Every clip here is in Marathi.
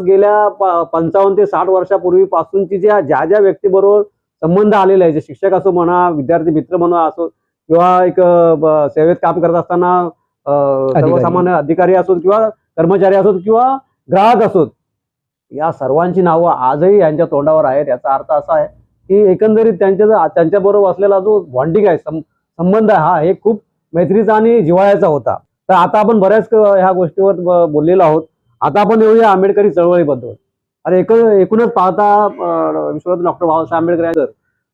गेल्या 55 ते 60 वर्षापूर्वीपासूनची ज्या ज्या व्यक्तीबरोबर संबंध आलेला आहे, जे शिक्षक असो म्हणा, विद्यार्थी मित्र म्हणा असो, किंवा एक सेवेत काम करत असताना सर्वसामान्य अधिकारी असोत किंवा कर्मचारी असोत किंवा ग्राहक असोत, या सर्वांची नावं आजही यांच्या तोंडावर आहेत. याचा अर्थ असा आहे की एकंदरीत त्यांच्याबरोबर असलेला जो बॉन्डिंग आहे, संबंध आहे, हा हे खूप मैत्रीचा आणि जिव्हाळ्याचा होता. तर आता आपण बऱ्याच ह्या गोष्टीवर बोललेलो आहोत. आता आपण येऊया आंबेडकरी चळवळीबद्दल. अरे एकूणच पाहता विश्वरत्न डॉक्टर बाबासाहेब आंबेडकर यांचं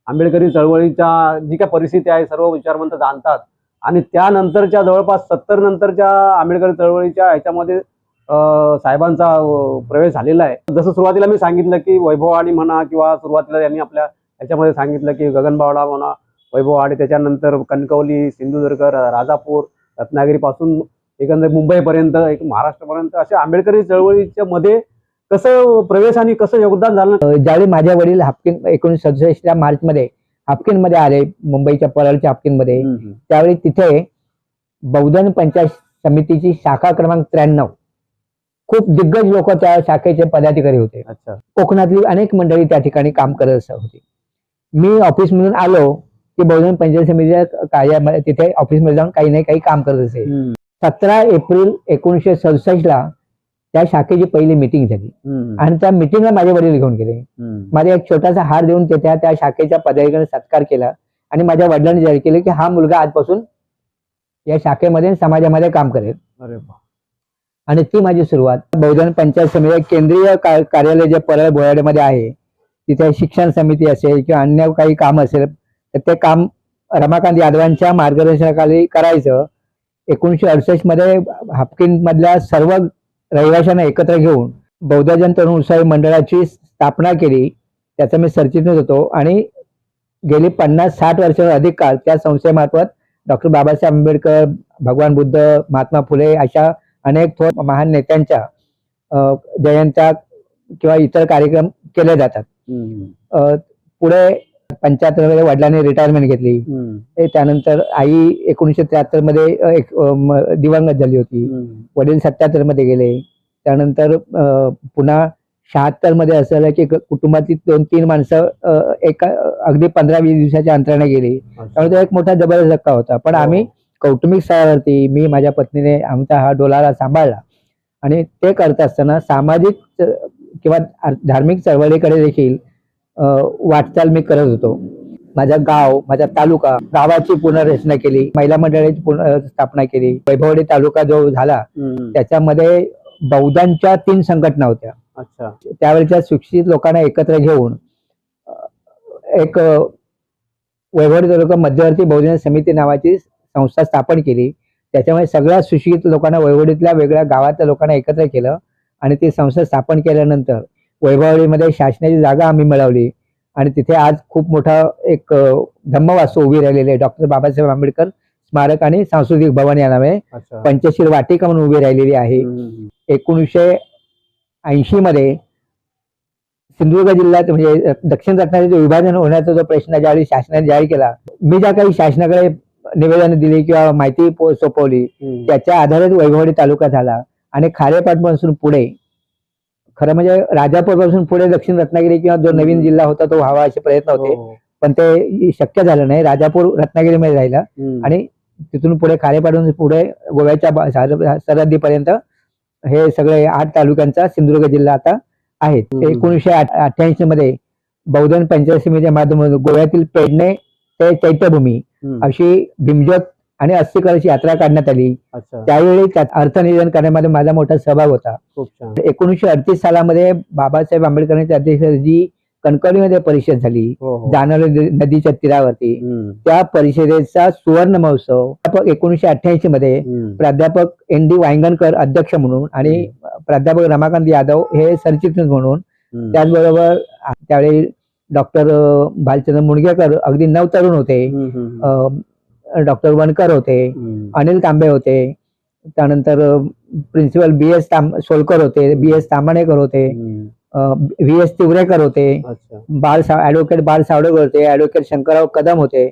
आंबेडकरी चळवळीच्या जी काय परिस्थिती आहे सर्व विचारवंत जाणतात, आणि त्यानंतरच्या जवळपास 70 नंतरच्या आंबेडकरी चळवळीच्या ह्याच्यामध्ये साहेबांचा प्रवेश झालेला आहे. जसं सुरुवातीला मी सांगितलं की वैभववाडी म्हणा, किंवा सुरुवातीला त्यांनी आपल्या ह्याच्यामध्ये सांगितलं की गगनबावडा म्हणा, वैभववाडी, त्याच्यानंतर कणकवली, सिंधुदुर्ग, राजापूर, रत्नागिरीपासून एकंदर मुंबईपर्यंत, एक महाराष्ट्रापर्यंत अशा आंबेडकरी चळवळीच्या मध्ये कसं प्रवेश आणि कसं योगदान झालं. ज्यावेळी माझे वडील हापकिन 1967 मार्च मध्ये हापकिन मध्ये आले, मुंबईच्या परळच्या हापकिन मध्ये, त्यावेळी तिथे बहुजन पंचायत समितीची शाखा क्रमांक 93 खूप दिग्गज लोक त्या शाखेचे पदाधिकारी होते. अच्छा. कोकणातली अनेक मंडळी त्या ठिकाणी काम करत होती. मी ऑफिस मधून आलो की बहुजन पंचायत समितीच्या कार्यामध्ये तिथे ऑफिसमध्ये जाऊन काही नाही काही काम करत असे. 17 एप्रिल 1967 ला त्या शाखेची पहिली मीटिंग झाली आणि त्या मीटिंगला माझे वडील घेऊन गेले. माझा एक छोटासा हार देऊन त्या शाखेच्या पदाधिकाऱ्यांनी सत्कार केला आणि माझ्या वडिलांनी जाहीर केले की हा मुलगा आजपासून या शाखेमध्ये समाजामध्ये काम करेल. अरे वा. आणि ती माझी सुरुवात. बहुजन पंचायत समिती केंद्रीय कार्यालय जे परळ बोराडेमध्ये आहे, तिथे शिक्षण समिती असेल किंवा अन्य काही काम असेल तर ते काम रमाकांत यादवांच्या मार्गदर्शनाखाली करायचं. 1968 मध्ये हापकिन मधल्या सर्व रहिवाशांना एकत्र घेऊन बौद्धजन तरुण उत्साही मंडळाची स्थापना केली. त्याचा मी सरचिटणीस होतो आणि गेली 50-60 वर्ष अधिक काळ त्या संस्थेमार्फत डॉक्टर बाबासाहेब आंबेडकर, भगवान बुद्ध, महात्मा फुले अशा अनेक थोर महान नेत्यांच्या जयंत्या किंवा इतर कार्यक्रम केले जातात. पुढे 75 मध्ये वडिलांनी रिटायरमेंट घेतली. त्यानंतर आई 1973 मध्ये दिवंगत झाली होती. वडील 77 मध्ये गेले. त्यानंतर पुन्हा 76 मध्ये असं झालं की कुटुंबातली 2-3 माणसं अगदी 15-20 दिवसाच्या अंतराने गेली. त्यामुळे तो एक मोठा जबरदस्त धक्का होता. पण आम्ही कौटुंबिक स्तरावरती मी माझ्या पत्नीने आमचा हा डोलारा सांभाळला आणि ते करत असताना सामाजिक किंवा धार्मिक चळवळीकडे देखील वाटचाल मी करत होतो. माझा गाव, माझा तालुका, गावाची पुनर्रचना केली, महिला मंडळाची स्थापना केली. वैभववाडी तालुका जो झाला त्याच्यामध्ये बौद्धांच्या 3 संघटना होत्या. अच्छा. त्यावेळेच्या शिक्षित लोकांना एकत्र घेऊन एक वैभववाडी तालुका मध्यवर्ती बहुजन समिती नावाची संस्था स्थापन केली. त्याच्यामुळे सगळ्या सुशिक्षित लोकांना वैभववाडीतल्या वेगळ्या गावातल्या लोकांना एकत्र केलं आणि ती संस्था स्थापन केल्यानंतर वैभववाडीमध्ये शासनाची जागा आम्ही मिळवली आणि तिथे आज खूप मोठा एक धम्मवास्तू उभी राहिलेली आहे. डॉक्टर बाबासाहेब आंबेडकर स्मारक आणि सांस्कृतिक भवन या नावे पंचशील वाटिका म्हणून उभी राहिलेली आहे. 1980 मध्ये सिंधुदुर्ग जिल्ह्यात म्हणजे दक्षिण रत्नागिरीचं विभाजन होण्याचा जो प्रश्न ज्यावेळी शासनाने जाहीर केला, मी ज्या काही शासनाकडे निवेदन दिली किंवा माहिती सोपवली त्याच्या आधारित वैभववाडी तालुका झाला. आणि खारेपाटपासून पुढे, खरं म्हणजे राजापूरपासून पुढे दक्षिण रत्नागिरी किंवा जो नवीन जिल्हा होता तो व्हावा असे प्रयत्न होते, पण ते शक्य झालं नाही. राजापूर रत्नागिरीमध्ये राहिला आणि तिथून पुढे खारेपाटपासून पुढे गोव्याच्या सरहद्दीपर्यंत हे सगळे 8 तालुक्यांचा सिंधुदुर्ग जिल्हा आता आहे. 1988 मध्ये बहुजन पंचायत समितीच्या माध्यमातून गोव्यातील पेडणे ते चैत्यभूमी अशी भीमज्योत आणि अस्थिकलश यात्रा काढण्यात आली. त्यावेळी त्यात अर्थनियोजन करण्यामध्ये माझा मोठा सहभाग होता. 1938 सालामध्ये बाबासाहेब आंबेडकरांच्या अध्यक्षतेखाली कणकवलीमध्ये परिषद झाली जाणवली नदीच्या तीरावरती. त्या परिषदेचा सुवर्ण महोत्सव 1988 मध्ये प्राध्यापक ND वांगणकर अध्यक्ष म्हणून आणि प्राध्यापक रमाकांत यादव हे सरचिटणीस म्हणून, त्याचबरोबर त्यावेळी डॉक्टर भालचंद्र मुणगेकर अगदी नवतरुण होते, डॉक्टर वनकर होते, अनिल तांबे होते, त्यानंतर प्रिन्सिपल BS सोलकर होते, BS तामाणेकर होते, VS तिवरेकर होते, ऍडव्होकेट बाळ सावडेकर होते, ऍडव्होकेट शंकरराव कदम होते,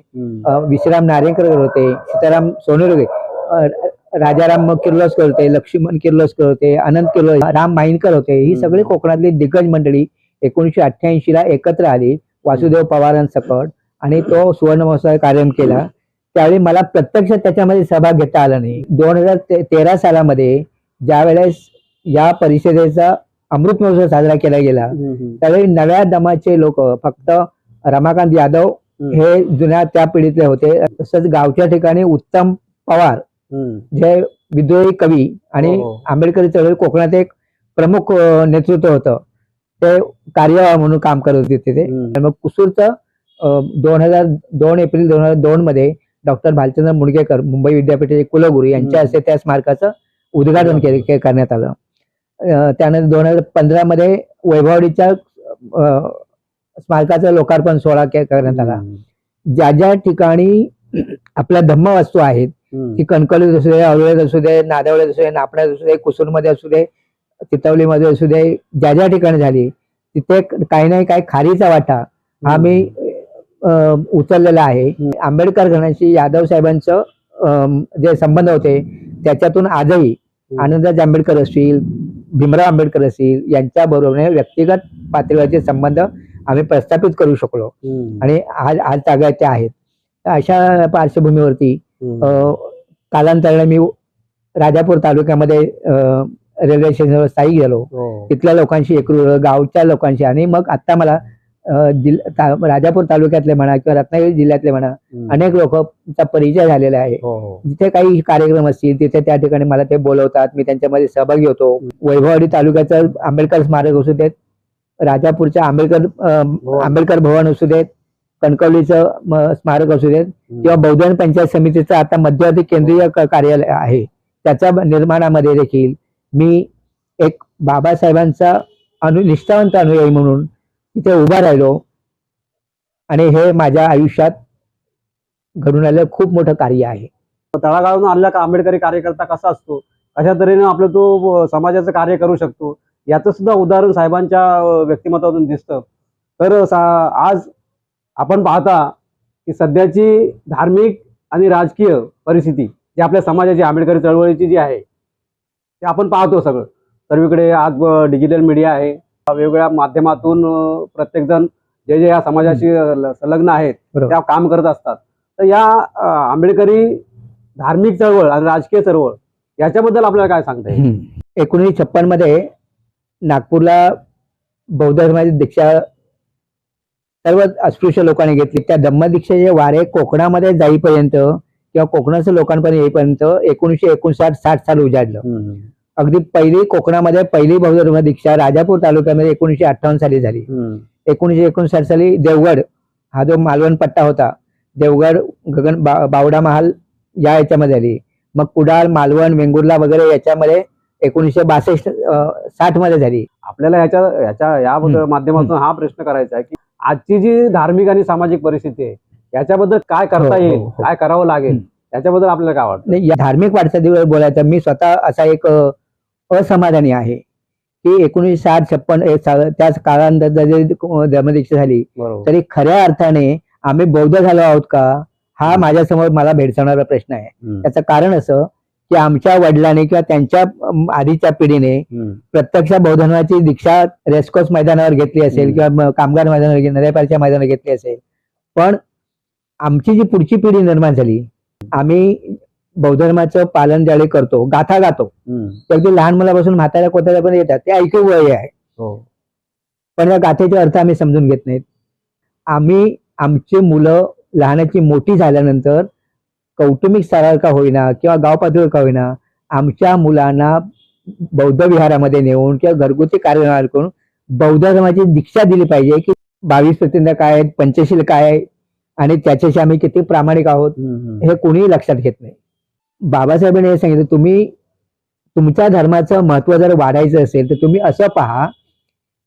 विश्राम नारेंकर होते, सीताराम सोनेरोगे, राजाराम किर्लोस्कर होते, लक्ष्मण किर्लोस्कर होते, अनंत किर्लोस्कर, राम माहिनकर होते. ही सगळी कोकणातली दिग्गज मंडळी 1988 ला एकत्र आली वासुदेव पवारांसकट आणि तो सुवर्ण महोत्सव कार्यक्रम केला. त्यावेळी मला प्रत्यक्ष त्याच्यामध्ये सहभाग घेता आला नाही. 2013 सालामध्ये ज्या वेळेस या परिषदेचा अमृत महोत्सव साजरा केला गेला त्यावेळी नव्या दमाचे लोक, फक्त रमाकांत यादव हे जुन्या त्या पिढीतले होते, तसंच गावच्या ठिकाणी उत्तम पवार जे विद्रोही कवी आणि आंबेडकरी चळवळी कोकणात एक प्रमुख नेतृत्व होतं, ते कार्य म्हणून काम करत होते तिथे. मग कुसूरचं 2002 एप्रिल 2002 मध्ये डॉक्टर भालचंद्र मुणगेकर मुंबई विद्यापीठाचे कुलगुरू यांच्या हस्ते त्या स्मारकाचं उद्घाटन करण्यात आलं. त्यानंतर 2015 मध्ये वैभववाडीच्या स्मारकाचं लोकार्पण सोहळा करण्यात आला. ज्या ज्या ठिकाणी आपल्या धम्मवास्तू आहेत, ती कणकवलीत असू दे, अवळेत असू दे, नादवळेत असू दे, नापण्यात असू दे, कुसूरमध्ये असू दे, चितवलीमध्ये असू दे, ज्या ज्या ठिकाणी झाली तिथे काही नाही काही खारीचा वाटा हा मी उचललेला आहे. आंबेडकर घराण्याशी यादव साहेबांचं जे संबंध होते त्याच्यातून आजही आनंदराज आंबेडकर असतील, भीमराव आंबेडकर असतील यांच्या बरोबर व्यक्तिगत पातळीवरचे संबंध आम्ही प्रस्थापित करू शकलो आणि आज तागायत ते आहेत. अशा पार्श्वभूमीवरती कालांतराने मी राजापूर तालुक्यामध्ये रेल्वे स्टेशनवर स्थायिक झालो. तिथल्या लोकांशी एकरूप, गावच्या लोकांशी, आणि मग आता मला राजापूर तालुक्यातले म्हणा किंवा रत्नागिरी जिल्ह्यातले म्हणा अनेक लोकांचा परिचय झालेला आहे. जिथे काही कार्यक्रम असतील तिथे त्या ठिकाणी मला ते बोलवतात, मी त्यांच्यामध्ये सहभागी होतो. वैभववाडी तालुक्याचं आंबेडकर स्मारक असू देत, राजापूरच्या आंबेडकर भवन असू देत, कणकवलीचं स्मारक असू देत किंवा बौद्धन पंचायत समितीचं आता मध्यवर्ती केंद्रीय कार्यालय आहे त्याच्या निर्माणामध्ये देखील मी एक बाबासाहेबांचा निष्ठावंत अनुयायी म्हणून तिथे उभा राहिलो आणि हे माझ्या आयुष्यात घडून आलेलं खूप मोठं कार्य आहे. तळागाळातून आलेला का आंबेडकरी कार्यकर्ता कसा असतो, कशा तऱ्हेने आपलं तो समाजाचं कार्य करू शकतो याचं सुद्धा उदाहरण साहेबांच्या व्यक्तिमत्वातून दिसतं. तर आज आपण पाहता की सध्याची धार्मिक आणि राजकीय परिस्थिती जी आपल्या समाजाची आंबेडकरी चळवळीची जी आहे ते आपण पाहतो. सगळं सर्वीकडे आज डिजिटल मीडिया आहे, वेगवेगळ्या माध्यमातून प्रत्येकजण जे जे या समाजाशी संलग्न आहेत त्या काम करत असतात. तर या आंबेडकरी धार्मिक चळवळ आणि राजकीय चळवळ याच्याबद्दल आपल्याला काय सांगता येईल? 1956 मध्ये नागपूरला बौद्ध धर्माची दीक्षा सर्व अस्पृश्य लोकांनी घेतली. त्या धम्मदीक्षेचे वारे कोकणामध्ये जाईपर्यंत किंवा कोकणाच्या लोकांपर्यंत येईपर्यंत 1959-60 साल उजाडलं. अगदी पहिली कोकणामध्ये पहिली बौद्ध धर्म दीक्षा राजापूर तालुक्यामध्ये 1958 साली झाली. 1959 साली देवगड हा जो मालवण पट्टा होता, देवगड, गगन बावडा महाल या याच्यामध्ये झाली. मग कुडाळ, मालवण, वेंगुर्ला वगैरे याच्यामध्ये 1962-60 मध्ये झाली. आपल्याला या माध्यमातून हा प्रश्न करायचा आहे की आजची जी धार्मिक आणि सामाजिक परिस्थिती आहे याच्याबद्दल काय करता येईल, काय करावं लागेल याच्याबद्दल आपल्याला काय वाटतं? नाही, या धार्मिक वाटचालीवर बोलायचं, मी स्वतः असा एक असमाधानी आहे की 1960-56 त्याच काळानंतर जरी धर्मदीक्षा झाली तरी खऱ्या अर्थाने आम्ही बौद्ध झालो आहोत का, हा माझ्यासमोर मला भेडसावणारा प्रश्न आहे. त्याचं कारण असं की आमच्या वडिलांनी किंवा त्यांच्या आधीच्या पिढीने प्रत्यक्ष बौद्ध धर्माची दीक्षा रेसकोर्स मैदानावर घेतली असेल किंवा कामगार मैदानावर, नद्यापारच्या मैदानावर घेतली असेल, पण आमची जी पुढची पिढी निर्माण झाली, आम्ही बौद्ध धर्माचं पालन ज्यावेळी करतो, गाथा गातो, अगदी लहान मुलापासून म्हाताऱ्या कोताऱ्या पण येतात, ते ऐकू वय आहे, पण या गाथेचे अर्थ आम्ही समजून घेत नाहीत. आम्ही आमची मुलं लहानाची मोठी झाल्यानंतर कौटुंबिक स्तरावर का होईना किंवा गाव पातळीवर का होईना आमच्या मुलांना बौद्ध विहारामध्ये नेऊन किंवा घरगुती कार्यक्रम करून बौद्ध धर्माची दीक्षा दिली पाहिजे की 22 प्रतिज्ञा काय आहेत, पंचशील काय आहे आणि त्याच्याशी आम्ही किती प्रामाणिक आहोत हे कोणीही लक्षात घेत नाही. बाबासाहेबांनी हे सांगितलं, तुम्ही तुमच्या धर्माचं महत्व जर वाढायचं असेल तर तुम्ही असं पहा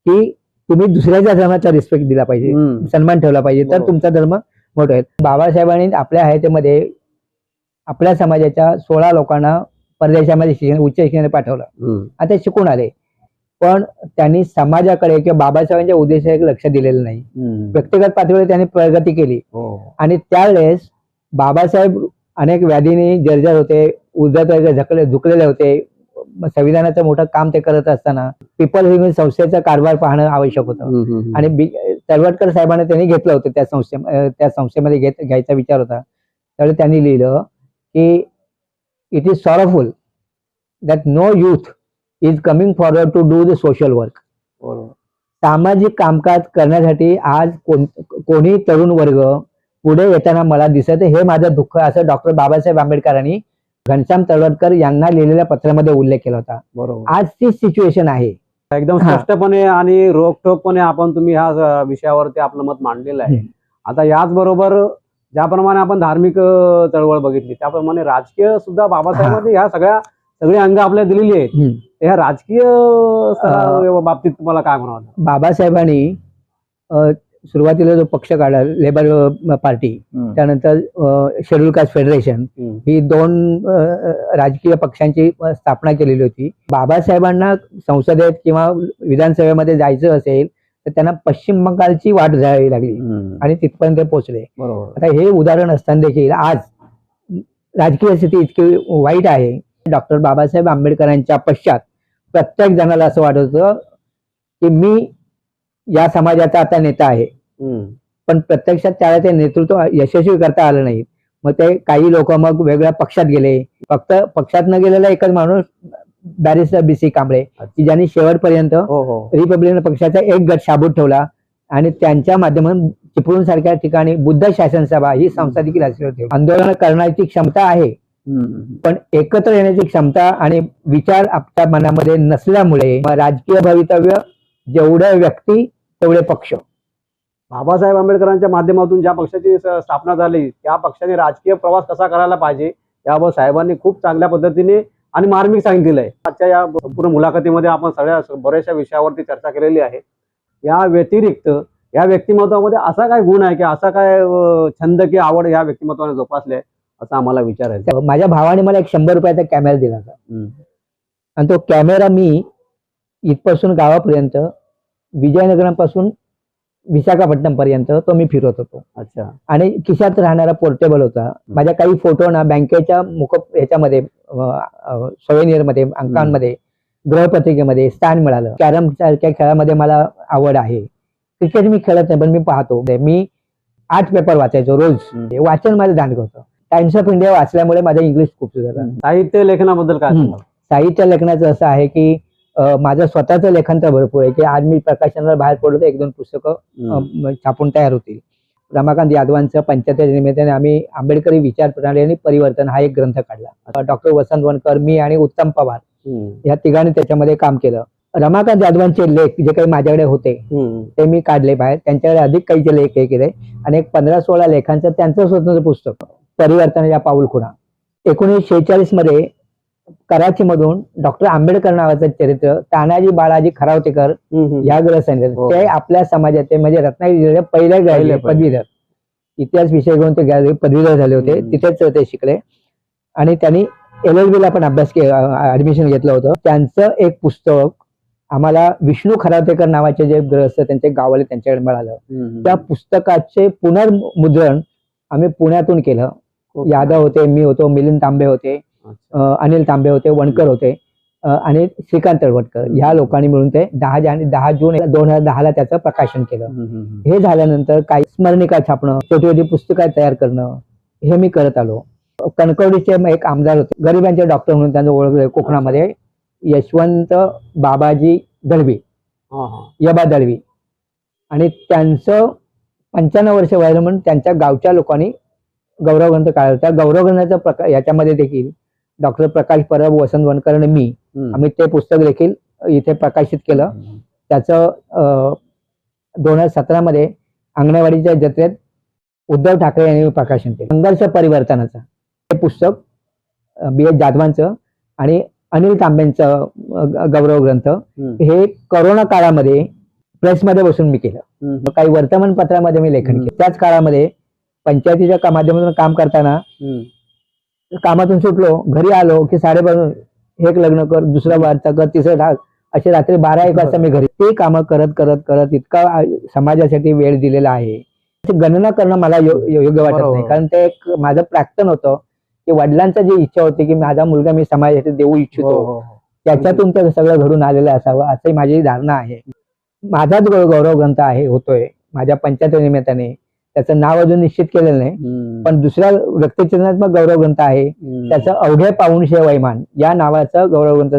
की तुम्ही दुसऱ्याच्या धर्माचा रिस्पेक्ट दिला पाहिजे, सन्मान ठेवला पाहिजे, तर तुमचा धर्म मोठा होईल. बाबासाहेबांनी आपल्या हयातीमध्ये आपल्या समाजाच्या 16 लोकांना परदेशामध्ये उच्च शिक्षणाने पाठवलं. आता शिकून आले, पण त्यांनी समाजाकडे किंवा बाबासाहेबांच्या उद्देशाकडे लक्ष दिलेलं नाही. व्यक्तिगत पातळीवर त्यांनी प्रगती केली आणि त्यावेळेस बाबासाहेब अनेक व्याधीने जर्जर होते, उद्धत झुकलेले होते. संविधानाचं मोठं काम ते करत असताना पीपल ह्युमन संस्थेचा कारभार पाहणं आवश्यक होतं. आणि तलवटकर साहेबांना त्यांनी घेतलं होतं त्या संस्थेमध्ये घ्यायचा विचार होता. त्यावेळी त्यांनी लिहिलं की it is sorrowful that no youth is coming forward to do the social work. सामाजिक कामकाज करण्यासाठी आज कोणी तरुण वर्ग पुढे येताना मला दिसत, हे माझं दुःख, असं डॉक्टर बाबासाहेब आंबेडकरांनी घनश्याम तलवटकर यांना लिहिलेल्या पत्रामध्ये उल्लेख केला होता. बरोबर. आज ती सिच्युएशन आहे. एकदम स्पष्टपणे आणि रोखठोकपणे तुम्ही ह्या विषयावरती आपलं मत मांडलेलं आहे. आता याचबरोबर ज्याप्रमाणे आपण धार्मिक चळवळ बघितली, त्याप्रमाणे राजकीय सुद्धा बाबासाहेबांनी ह्या सगळी अंग आपल्याला दिलेली आहेत. ह्या राजकीय बाबतीत तुम्हाला काय म्हणावं? बाबासाहेबांनी सुरुवातीला जो पक्ष काढला लेबर पार्टी, त्यानंतर शेड्यूल कास्ट फेडरेशन, ही 2 राजकीय पक्षांची स्थापना केलेली होती. बाबासाहेबांना संसदेत किंवा विधानसभेमध्ये जायचं असेल तर त्यांना पश्चिम बंगालची वाट जावी लागली आणि तिथपर्यंत पोहोचले. आता हे उदाहरण असताना देखील आज राजकीय स्थिती इतकी वाईट आहे. डॉक्टर बाबासाहेब आंबेडकरांच्या पश्चात प्रत्येक जणाला असं वाटत होतं की मी या समाजाचा आता नेता आहे, पण प्रत्यक्षात त्याला ते नेतृत्व यशस्वी करता आलं नाही. मग ते काही लोक मग वेगळ्या पक्षात गेले. फक्त पक्षात न गेलेला एकच माणूस बॅरिस्टर BC कांबळे, की ज्यांनी शेवटपर्यंत रिपब्लिकन पक्षाचा एक गट शाबूत ठेवला आणि त्यांच्या माध्यमातून चिपळूण सारख्या ठिकाणी बुद्ध शासन सभा ही संस्था देखील असली होती. आंदोलन करण्याची क्षमता आहे, पण एकत्र येण्याची क्षमता आणि विचार आपल्या मनामध्ये नसल्यामुळे राजकीय भवितव्य जेवढे व्यक्ती तेवढे पक्ष. बाबासाहेब आंबेडकरांच्या माध्यमातून ज्या पक्षाची स्थापना झाली, त्या पक्षाने राजकीय प्रवास कसा करायला पाहिजे यावर साहेबांनी खूप चांगल्या पद्धतीने आणि मार्मिक सांगितलेलं आहे. आजच्या या पूर्ण मुलाखतीमध्ये आपण बऱ्याचशा विषयावरती चर्चा केलेली आहे. या व्यतिरिक्त या व्यक्तिमत्वामध्ये असा काय गुण आहे की असा काय छंद की आवड या व्यक्तिमत्वाने जोपासले असं आम्हाला विचारायचं. माझ्या भावाने मला एक 100 रुपयाचा कॅमेरा दिला होता आणि तो कॅमेरा मी इथपासून गावापर्यंत, विजयनगरपासून विशाखापट्टनम पर्यंत तो मी फिरवत होतो. अच्छा. आणि खिशात राहणारा पोर्टेबल होता. माझ्या काही फोटो ना बँकेच्या ह्याच्यामध्ये सोवेनियर मध्ये, अंकांमध्ये, गृहपत्रिकेमध्ये स्थान मिळालं. कॅरम सारख्या खेळामध्ये मला आवड आहे. क्रिकेट मी खेळत नाही, पण मी पाहतो. मी 8 पेपर वाचायचो रोज. वाचन माझं दांडगं होतं. टाइम्स ऑफ इंडिया वाचल्यामुळे माझं इंग्लिश खूप सुधारलं. साहित्य लेखनाबद्दल काय? साहित्य लेखनाचं असं आहे की माझं स्वतःचं लेखन तर भरपूर आहे की आज मी प्रकाशनाला बाहेर पडलो तर 1-2 पुस्तकं छापून तयार होतील. रमाकांत यादवांचं 75 निमित्ताने आम्ही आंबेडकरी विचार प्रणाली आणि परिवर्तन हा एक ग्रंथ काढला. डॉक्टर वसंत वनकर, मी आणि उत्तम पवार या तिघांनी त्याच्यामध्ये काम केलं. रमाकांत यादवांचे लेख जे काही माझ्याकडे होते ते मी काढले बाहेर. त्यांच्याकडे अधिक काही लेख हे केले आणि एक 15-16 लेखांचं त्यांचं स्वतंत्र पुस्तक परिवर्तन या पाऊलखुणा. 1946 मध्ये कराची मधून डॉक्टर आंबेडकर नावाचं चरित्र तानाजी बाळाजी खरावतेकर या ग्रहसैनिक, ते आपल्या समाजाचे म्हणजे रत्नागिरी जिल्ह्यात पहिले पदवीधर, इतिहास विषय घेऊन ते पदवीधर झाले होते. तिथेच ते शिकले आणि त्यांनी LLB ला पण अभ्यास ऍडमिशन घेतलं होतं. त्यांचं एक पुस्तक आम्हाला विष्णू खरावतेकर नावाचे जे ग्रहस्थ त्यांचे गाववाले त्यांच्याकडे मिळालं. त्या पुस्तकाचे पुनर्मुद्रण आम्ही पुण्यातून केलं. यादव होते, मी होतो, मिलिंद तांबे होते, अनिल तांबे होते, वणकर होते आणि श्रीकांत तळवटकर, ह्या लोकांनी मिळून ते 10 जून 2010 त्याचं प्रकाशन केलं. हे झाल्यानंतर काही स्मरणिका छापणं, छोटी छोटी पुस्तकं तयार करणं हे मी करत आलो. कणकवलीचे एक आमदार होते, गरिबांचे डॉक्टर म्हणून त्यांचं ओळखलं कोकणामध्ये, यशवंत बाबाजी दळवी, यबा दळवी, आणि त्यांचं 95 वर्ष व्हायला म्हणून त्यांच्या गावच्या लोकांनी गौरवग्रंथ काढला. त्या गौरवग्रंथाचा याच्यामध्ये देखील डॉक्टर प्रकाश परब, वसंत वनकर आणि मी आम्ही ते पुस्तक देखील इथे प्रकाशित केलं. त्याचं 2017 मध्ये अंगणवाडीच्या जत्रेत उद्धव ठाकरे यांनी प्रकाशन केलं. संघर्ष परिवर्तनाचं हे पुस्तक BH जाधवांचं आणि अनिल तांबेंचं गौरव ग्रंथ हे कोरोना काळामध्ये प्रेसमध्ये बसून मी केलं. काही वर्तमानपत्रामध्ये मी लेखन केलं. त्याच काळामध्ये पंचायतीच्या माध्यमातून काम करताना कामातून सुटलो, घरी आलो की 12:30 एक लग्न कर, दुसरा वार्ता कर, तिसरं ढाक, असे रात्री 12-1 वाजता मी घरी ते कामं करत करत करत इतका समाजासाठी वेळ दिलेला आहे. गणना करणं मला योग्य वाटत नाही, कारण ते एक माझं प्राक्तन होतं की वडिलांचा जी इच्छा होती की माझा मुलगा मी समाजासाठी देऊ इच्छितो, त्याच्यातून ते सगळं घडून आलेलं असावं असं माझी धारणा आहे. माझाच गौरव ग्रंथ होतोय माझ्या 75 निमित्ताने. त्याचं नाव अजून निश्चित केलेलं नाही, पण दुसऱ्या व्यक्तिचित्रणात्मक गौरव ग्रंथ आहे, त्याचं अवघे पाऊणशे वैमान या नावाचा गौरव ग्रंथ,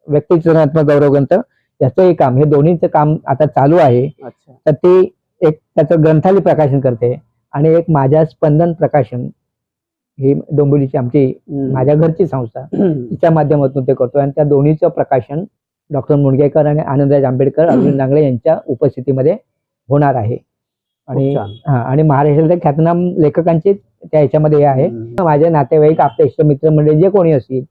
व्यक्तिचित्रणात्मक गौरव ग्रंथ, याचंही काम, हे दोन्हीचं काम आता चालू आहे. तर ते एक त्याचं ग्रंथालय प्रकाशन करते आणि एक माझ्या स्पंदन प्रकाशन, ही डोंबिवलीची आमची माझ्या घरची संस्था, तिच्या माध्यमातून ते करतो. आणि त्या दोन्हीचं प्रकाशन डॉक्टर मुणगेकर आणि आनंदराज आंबेडकर, अर्जुन डांगळे यांच्या उपस्थितीमध्ये होणार आहे. आणि महाराष्ट्रातल्या ख्यातनाम लेखकांचे त्या ह्याच्यामध्ये आहे. माझे नातेवाईक, आपले इष्टमित्र मंडळी जे कोणी असतील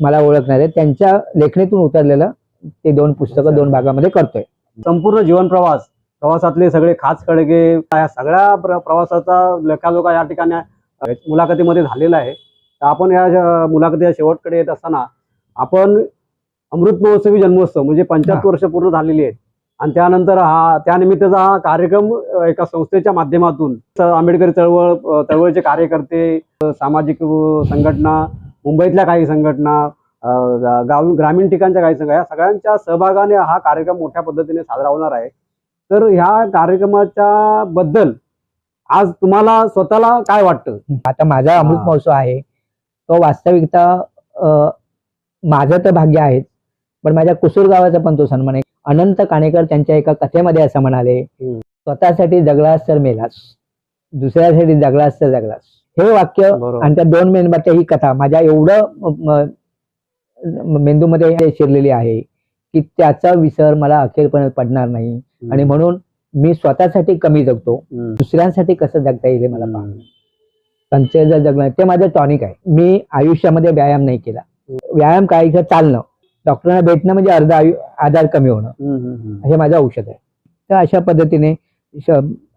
मला ओळखणारे, त्यांच्या लेखणीतून उतरलेलं ते 2 पुस्तकं 2 भागामध्ये करतोय. संपूर्ण जीवन प्रवासातले सगळे खास खळगे, या सगळ्या प्रवासाचा लेखाजोखा या ठिकाणी मुलाखतीमध्ये झालेला आहे. तर आपण या मुलाखतीच्या शेवटकडे येत असताना आपण अमृत महोत्सवी जन्मोत्सव म्हणजे 75 वर्ष पूर्ण झालेली आहेत आणि त्यानंतर त्यानिमित्ताचा हा कार्यक्रम एका संस्थेच्या माध्यमातून आंबेडकरी चळवळीचे कार्यकर्ते, सामाजिक संघटना, मुंबईतल्या काही संघटना, ग्रामीण ठिकाणच्या काही संघटना, या सगळ्यांच्या सहभागाने हा कार्यक्रम मोठ्या पद्धतीने साजरा होणार आहे. तर ह्या कार्यक्रमाच्या बद्दल आज तुम्हाला स्वतःला काय वाटतं? आता माझा अमृत महोत्सव आहे तो वास्तविकता माझं तर भाग्य आहेच, पण माझ्या कुसूर गावाचा पण तो सन्मान आहे. अनंत काणेकर त्यांच्या एका कथेमध्ये असं म्हणाले, स्वतःसाठी जगलास तर मेलास, दुसऱ्यासाठी जगलास तर जगलास. हे वाक्य आणि त्या 2 मेणबत्त्या ही कथा माझ्या एवढं मेंदूमध्ये शिरलेली आहे की त्याचा विसर मला अखेरपर्यंत पडणार नाही. आणि म्हणून मी स्वतःसाठी कमी जगतो, दुसऱ्यांसाठी कसं जगता येईल मला पाहणं, त्यांचे जर जगणं ते माझं टॉनिक आहे. मी आयुष्यामध्ये व्यायाम नाही केला. व्यायाम काय, चालणं, डॉक्टरांना भेटणं म्हणजे अर्धा आजार कमी होणं, हे माझं औषध आहे. तर अशा पद्धतीने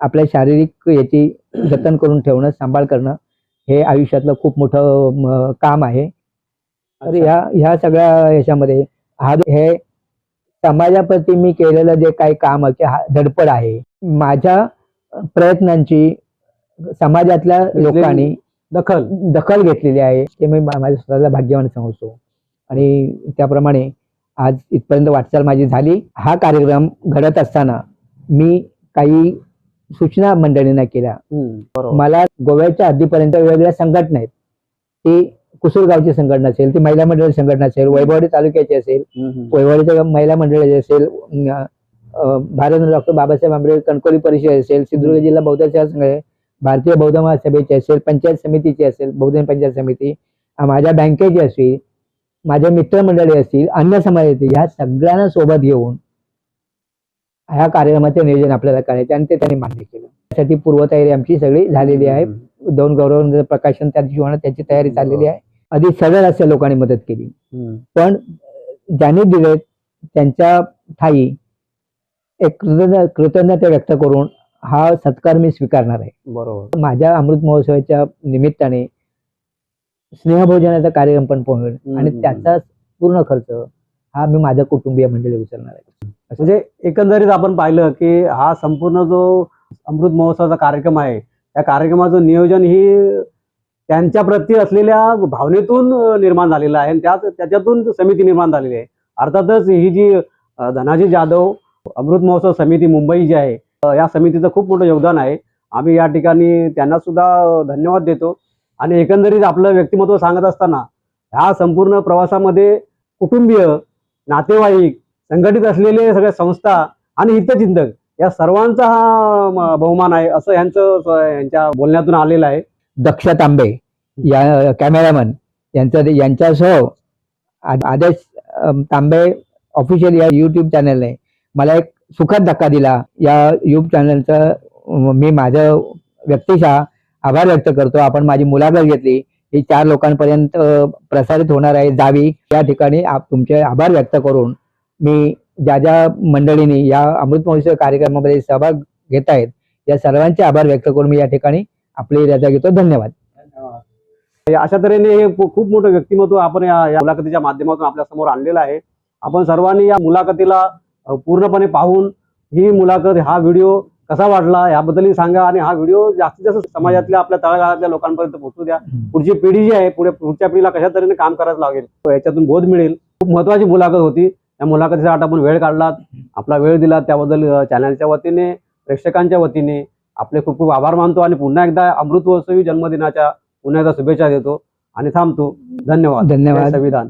आपल्या शारीरिक याची जतन करून ठेवणं, सांभाळ करणं हे आयुष्यातलं खूप मोठं काम आहे. तर ह्या सगळ्या ह्याच्यामध्ये हे समाजाप्रती मी केलेलं जे काही काम धडपड आहे, माझ्या प्रयत्नांची समाजातल्या लोकांनी दखल घेतलेली आहे, ते मी माझ्या स्वतःला भाग्यवान समजतो. आणि त्याप्रमाणे आज इथपर्यंत वाटचाल माझी झाली. हा कार्यक्रम घडत असताना मी काही सूचना मंडळींना केल्या. मला गोव्याच्या हद्दीपर्यंत वेगवेगळ्या संघटना आहेत, ती कुसूरगावची संघटना असेल, ती महिला मंडळ संघटना असेल, वैभववाडी तालुक्याची असेल, वैभववाडीच्या महिला मंडळाची असेल, भारत डॉक्टर बाबासाहेब आंबेडकर कणकवली परिषद असेल, सिंधुदुर्ग जिल्हा बौद्ध सेवा संघ आहे, भारतीय बौद्ध महासभेची असेल, पंचायत समितीची असेल, बहुजन पंचायत समिती, माझ्या बँकेची असेल, माझ्या मित्रमंडळी असतील, अन्य समाजातील, ह्या सगळ्यांना सोबत घेऊन ह्या कार्यक्रमाचे नियोजन आपल्याला करायचे आणि ते त्यांनी मान्य केलं. त्यासाठी पूर्वतयारी आमची सगळी झालेली आहे. 2 गौरव प्रकाशन त्या दिवशी होणार, त्याची तयारी चाललेली आहे. आधी सगळ्या अशा लोकांनी मदत केली, पण ज्यांनी दिले त्यांच्या ठाई एक कृतज्ञता व्यक्त करून हा सत्कार मी स्वीकारणार आहे. बरोबर. माझ्या अमृत महोत्सवाच्या निमित्ताने स्नेहभोजनाचा कार्यक्रम पण होईल आणि त्याचा पूर्ण खर्च हा मी माझ्या कुटुंबीय मंडळी उचलणार आहे. म्हणजे एकंदरीत आपण पाहिलं की हा संपूर्ण जो अमृत महोत्सवाचा कार्यक्रम आहे, त्या कार्यक्रमाचं नियोजन ही त्यांच्या प्रती असलेल्या भावनेतून निर्माण झालेलं आहे आणि त्याच्यातून समिती निर्माण झालेली आहे. अर्थातच ही जी धनाजी जाधव अमृत महोत्सव समिती मुंबई जी आहे, या समितीचं खूप मोठं योगदान आहे. आम्ही या ठिकाणी त्यांना सुद्धा धन्यवाद देतो. आणि एकंदरीत आपलं व्यक्तिमत्व सांगत असताना ह्या संपूर्ण प्रवासामध्ये कुटुंबीय, नातेवाईक, संघटित असलेले सगळ्या संस्था आणि हितचिंतक या सर्वांचा हा बहुमान आहे असं यांच्या बोलण्यातून आलेलं आहे. दक्ष तांबे या कॅमेरामन यांच्यासह आदेश तांबे ऑफिशियल या युट्यूब चॅनलने मला एक सुखद धक्का दिला. या युट्यूब चॅनलचा मी माझं व्यक्तिशः आभार व्यक्त करतो. आपण माझी मुलाखत घेतली, ही 4 लोकांपर्यंत प्रसारित होणार आहे, जावी, या ठिकाणी तुमचे आभार व्यक्त करून मी ज्या मंडळींनी या अमृत महोत्सव कार्यक्रमामध्ये सहभाग घेत आहेत या सर्वांचे आभार व्यक्त करून मी या ठिकाणी आपली रजा घेतो. धन्यवाद. अशा तऱ्हेने हे खूप मोठं व्यक्तिमत्व आपण या मुलाखतीच्या माध्यमातून आपल्या समोर आणलेलं आहे. आपण सर्वांनी या मुलाखतीला पूर्णपणे पाहून ही मुलाखत, हा व्हिडिओ कसा वाटला याबद्दलही सांगा आणि हा व्हिडिओ जास्तीत जास्त समाजातल्या आपल्या तळागाळातल्या लोकांपर्यंत पोहोचू द्या. पुढची पिढी जी आहे पुढच्या पिढीला कशा तऱ्हेने काम करायला लागेल याच्यातून बोध मिळेल. खूप महत्वाची मुलाखत होती. त्या मुलाखतीसाठी आपण वेळ काढलात, आपला वेळ दिला, त्याबद्दल चॅनलच्या वतीने, प्रेक्षकांच्या वतीने आपले खूप खूप आभार मानतो आणि पुन्हा एकदा अमृत महोत्सवी जन्मदिनाच्या पुन्हा एकदा शुभेच्छा देतो आणि थांबतो. धन्यवाद. धन्यवाद. जय संविधान.